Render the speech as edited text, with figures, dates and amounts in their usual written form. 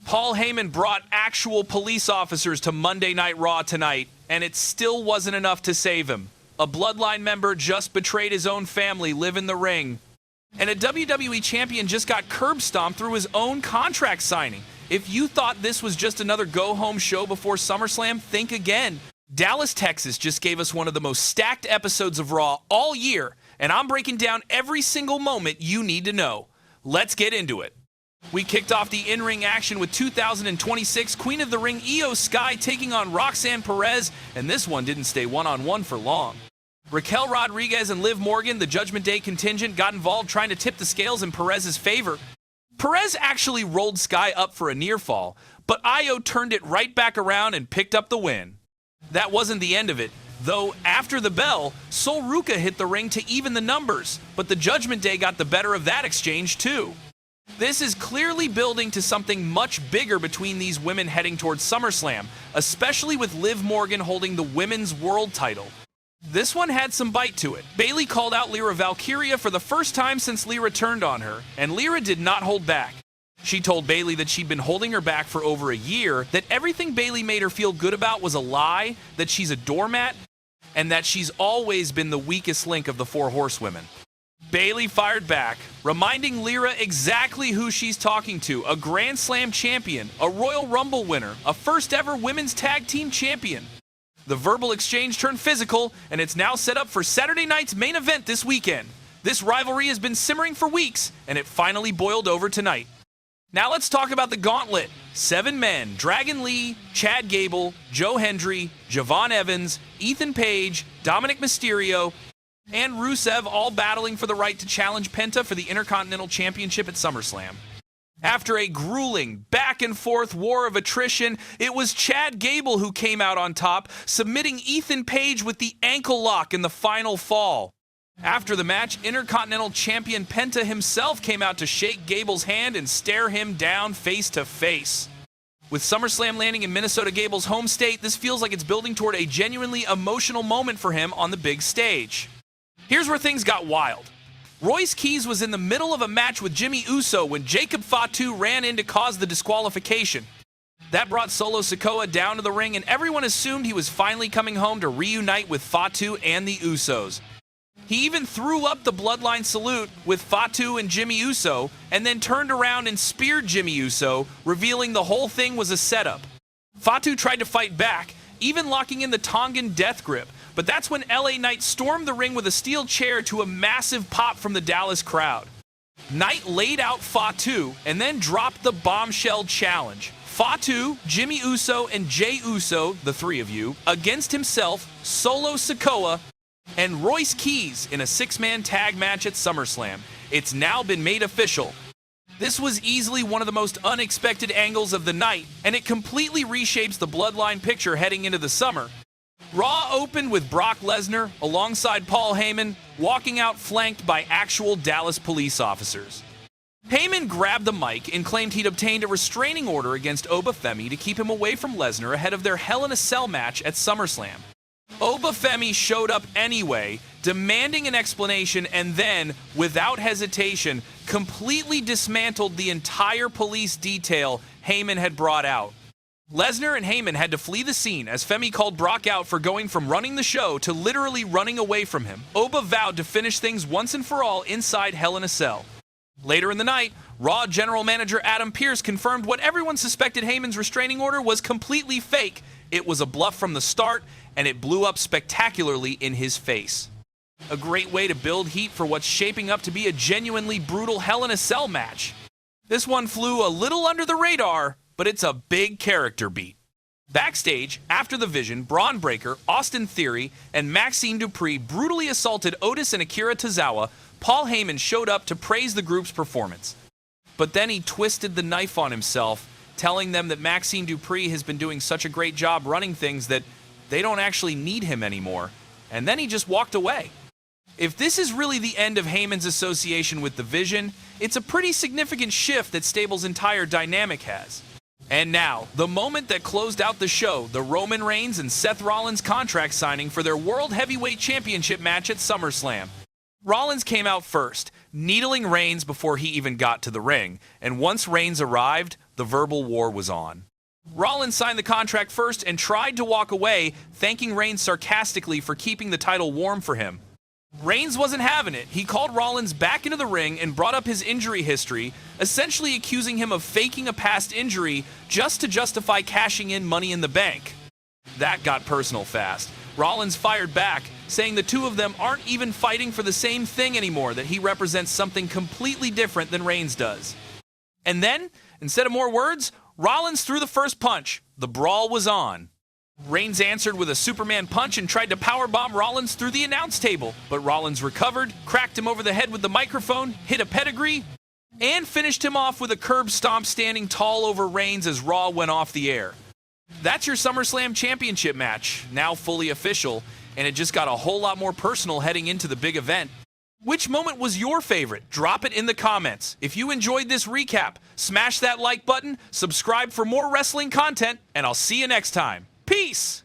Paul Heyman brought actual police officers to Monday Night Raw tonight, and it still wasn't enough to save him. A Bloodline member just betrayed his own family live in the ring. And a WWE champion just got curb stomped through his own contract signing. If you thought this was just another go-home show before SummerSlam, think again. Dallas, Texas just gave us one of the most stacked episodes of Raw all year, and I'm breaking down every single moment you need to know. Let's get into it. We kicked off the in-ring action with 2026 Queen of the Ring Iyo Sky taking on Roxanne Perez, and this one didn't stay one-on-one for long. Raquel Rodriguez and Liv Morgan, the Judgment Day contingent, got involved trying to tip the scales in Perez's favor. Perez actually rolled Sky up for a near fall, but Iyo turned it right back around and picked up the win. That wasn't the end of it, though after the bell, Sol Ruca hit the ring to even the numbers, but the Judgment Day got the better of that exchange too. This is clearly building to something much bigger between these women heading towards SummerSlam, especially with Liv Morgan holding the women's world title. This one had some bite to it. Bayley called out Lyra Valkyria for the first time since Lyra turned on her, and Lyra did not hold back. She told Bayley that she'd been holding her back for over a year, that everything Bayley made her feel good about was a lie, that she's a doormat, and that she's always been the weakest link of the four horsewomen. Bayley fired back, reminding Lyra exactly who she's talking to: a Grand Slam champion, a Royal Rumble winner, a first ever women's tag team champion. The verbal exchange turned physical, and it's now set up for Saturday night's main event this weekend. This rivalry has been simmering for weeks, and it finally boiled over tonight. Now let's talk about the Gauntlet. 7 men: Dragon Lee, Chad Gable, Joe Hendry, Javon Evans, Ethan Page, Dominic Mysterio, and Rusev, all battling for the right to challenge Penta for the Intercontinental Championship at SummerSlam. After a grueling back-and-forth war of attrition, it was Chad Gable who came out on top, submitting Ethan Page with the ankle lock in the final fall. After the match, Intercontinental Champion Penta himself came out to shake Gable's hand and stare him down face to face. With SummerSlam landing in Minnesota, Gable's home state, this feels like it's building toward a genuinely emotional moment for him on the big stage. Here's where things got wild. Royce Keys was in the middle of a match with Jimmy Uso when Jacob Fatu ran in to cause the disqualification. That brought Solo Sikoa down to the ring, and everyone assumed he was finally coming home to reunite with Fatu and the Usos. He even threw up the Bloodline salute with Fatu and Jimmy Uso, and then turned around and speared Jimmy Uso, revealing the whole thing was a setup. Fatu tried to fight back, even locking in the Tongan death grip, but that's when LA Knight stormed the ring with a steel chair to a massive pop from the Dallas crowd. Knight laid out Fatu and then dropped the bombshell challenge. Fatu, Jimmy Uso, and Jey Uso, the three of you, against himself, Solo Sikoa, and Royce Keys in a 6-man tag match at SummerSlam. It's now been made official. This was easily one of the most unexpected angles of the night, and it completely reshapes the Bloodline picture heading into the summer. Raw opened with Brock Lesnar, alongside Paul Heyman, walking out flanked by actual Dallas police officers. Heyman grabbed the mic and claimed he'd obtained a restraining order against Oba Femi to keep him away from Lesnar ahead of their Hell in a Cell match at SummerSlam. Oba Femi showed up anyway, demanding an explanation, and then, without hesitation, completely dismantled the entire police detail Heyman had brought out. Lesnar and Heyman had to flee the scene as Femi called Brock out for going from running the show to literally running away from him. Oba vowed to finish things once and for all inside Hell in a Cell. Later in the night, Raw general manager Adam Pearce confirmed what everyone suspected: Heyman's restraining order was completely fake. It was a bluff from the start, and it blew up spectacularly in his face. A great way to build heat for what's shaping up to be a genuinely brutal Hell in a Cell match. This one flew a little under the radar, but it's a big character beat. Backstage, after the Vision, Braun Breaker, Austin Theory, and Maxine Dupree brutally assaulted Otis and Akira Tozawa, Paul Heyman showed up to praise the group's performance. But then he twisted the knife on himself, telling them that Maxine Dupree has been doing such a great job running things that they don't actually need him anymore. And then he just walked away. If this is really the end of Heyman's association with the Vision, it's a pretty significant shift that Stable's entire dynamic has. And now, the moment that closed out the show, the Roman Reigns and Seth Rollins contract signing for their World Heavyweight Championship match at SummerSlam. Rollins came out first, needling Reigns before he even got to the ring. And once Reigns arrived, the verbal war was on. Rollins signed the contract first and tried to walk away, thanking Reigns sarcastically for keeping the title warm for him. Reigns wasn't having it. He called Rollins back into the ring and brought up his injury history, essentially accusing him of faking a past injury just to justify cashing in Money in the Bank. That got personal fast. Rollins fired back, saying the two of them aren't even fighting for the same thing anymore, that he represents something completely different than Reigns does. And then, instead of more words, Rollins threw the first punch. The brawl was on. Reigns answered with a Superman punch and tried to powerbomb Rollins through the announce table, but Rollins recovered, cracked him over the head with the microphone, hit a pedigree, and finished him off with a curb stomp standing tall over Reigns as Raw went off the air. That's your SummerSlam Championship match, now fully official, and it just got a whole lot more personal heading into the big event. Which moment was your favorite? Drop it in the comments. If you enjoyed this recap, smash that like button, subscribe for more wrestling content, and I'll see you next time. Peace!